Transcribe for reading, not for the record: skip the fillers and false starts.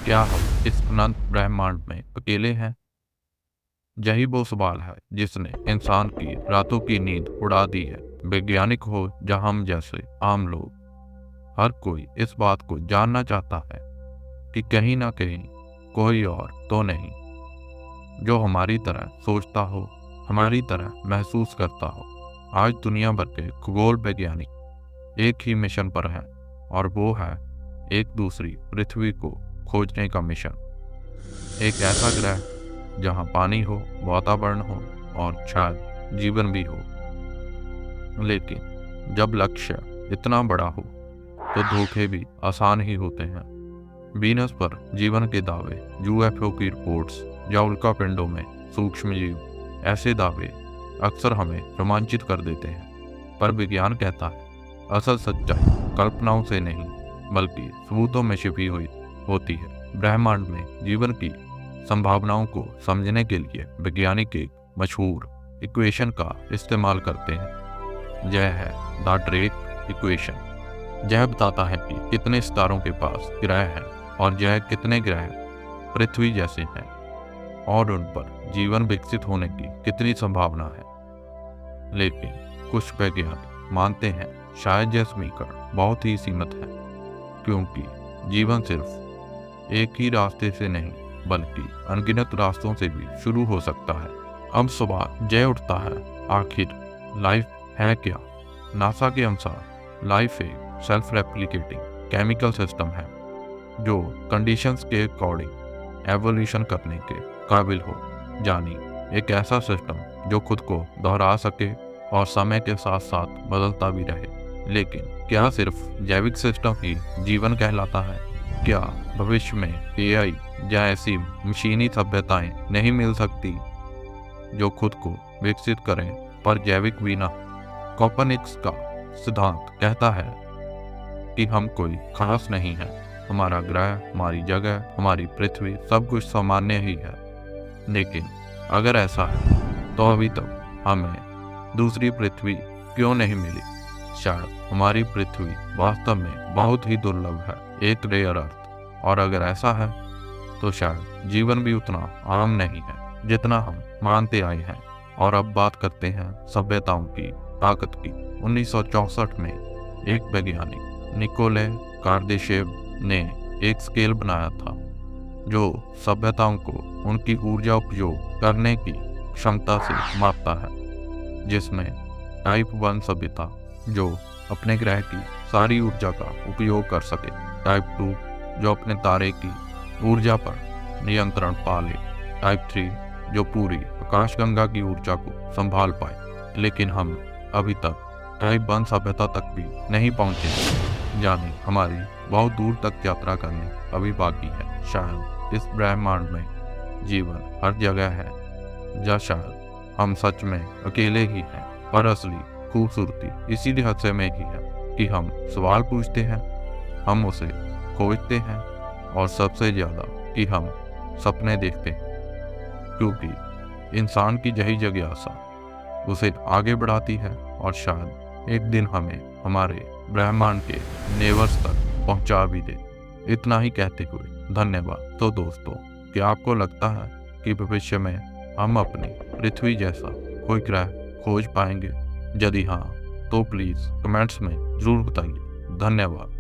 क्या हम इस अनंत ब्रह्मांड में अकेले हैं? यही वो सवाल है जिसने इंसान की रातों की नींद उड़ा दी है। वैज्ञानिक हो या हम जैसे आम लोग, हर कोई इस बात को जानना चाहता है कि कहीं ना कहीं कोई और तो नहीं जो हमारी तरह सोचता हो, हमारी तरह महसूस करता हो। आज दुनिया भर के खगोल वैज्ञानिक एक ही मिशन पर हैं, और वो है एक दूसरी पृथ्वी को खोजने का मिशन। एक ऐसा ग्रह जहां पानी हो, वातावरण हो और शायद जीवन भी हो। लेकिन जब लक्ष्य इतना बड़ा हो तो धोखे भी आसान ही होते हैं। वीनस पर जीवन के दावे, यूएफओ की रिपोर्ट्स या उल्का पिंडों में सूक्ष्म जीव, ऐसे दावे अक्सर हमें रोमांचित कर देते हैं। पर विज्ञान कहता है असल सच्चाई कल्पनाओं से नहीं बल्कि सबूतों में छिपी हुई होती है। ब्रह्मांड में जीवन की संभावनाओं को समझने के लिए वैज्ञानिक एक मशहूर इक्वेशन का इस्तेमाल करते हैं। यह है द ड्रेक इक्वेशन। यह बताता है कि कितने सितारों के पास ग्रह हैं और यह कितने ग्रह पृथ्वी जैसे हैं और उन पर जीवन विकसित होने की कितनी संभावना है। लेकिन कुछ वैज्ञानिक मानते हैं शायद यह समीकरण बहुत ही सीमित है, क्योंकि जीवन सिर्फ एक ही रास्ते से नहीं बल्कि अनगिनत रास्तों से भी शुरू हो सकता है। अब सवाल यह उठता है, आखिर लाइफ है क्या? नासा के अनुसार लाइफ एक सेल्फ रेप्लिकेटिंग केमिकल सिस्टम है जो कंडीशंस के अकॉर्डिंग एवोल्यूशन करने के काबिल हो। यानी एक ऐसा सिस्टम जो खुद को दोहरा सके और समय के साथ साथ बदलता भी रहे। लेकिन क्या सिर्फ जैविक सिस्टम ही जीवन कहलाता है? क्या भविष्य में एआई या ऐसी मशीनी सभ्यताएं नहीं मिल सकती जो खुद को विकसित करें पर जैविक भी ना? कोपर्निकस का सिद्धांत कहता है कि हम कोई खास नहीं है। हमारा ग्रह, हमारी जगह, हमारी पृथ्वी सब कुछ सामान्य ही है। लेकिन अगर ऐसा है तो अभी तक हमें दूसरी पृथ्वी क्यों नहीं मिली? शायद हमारी पृथ्वी वास्तव में बहुत ही दुर्लभ है, एक रेयर अर्थ। और अगर ऐसा है तो शायद जीवन भी उतना आम नहीं है जितना हम मानते आए हैं। और अब बात करते हैं सभ्यताओं की ताकत की। 1964 में एक वैज्ञानिक निकोले कार्देशेव ने एक स्केल बनाया था जो सभ्यताओं को उनकी ऊर्जा उपयोग करने की क्षमता से मापता है, जिसमें टाइप 1 सभ्यता जो अपने ग्रह की सारी ऊर्जा का उपयोग कर सके, टाइप 2 जो अपने तारे की ऊर्जा पर नियंत्रण पा ले, टाइप 3 जो पूरी आकाशगंगा की ऊर्जा को संभाल पाए। लेकिन हम अभी तक टाइप 1 सभ्यता तक भी नहीं पहुंचे, यानी हमारी बहुत दूर तक यात्रा करनी अभी बाकी है। शायद इस ब्रह्मांड में जीवन हर जगह है, या शायद हम सच में अकेले ही हैं। पर असली खूबसूरती इसी रहस्य में ही है कि हम सवाल पूछते हैं, हम उसे खोजते हैं और सबसे ज्यादा कि हम सपने देखते हैं, क्योंकि इंसान की यही जिज्ञासा उसे आगे बढ़ाती है और शायद एक दिन हमें हमारे ब्रह्मांड के नेवर्स तक पहुंचा भी दे। इतना ही कहते हुए धन्यवाद। तो दोस्तों, क्या आपको लगता है कि भविष्य में हम अपनी पृथ्वी जैसा कोई ग्रह खोज पाएंगे? यदि हाँ तो प्लीज कमेंट्स में जरूर बताइए। धन्यवाद।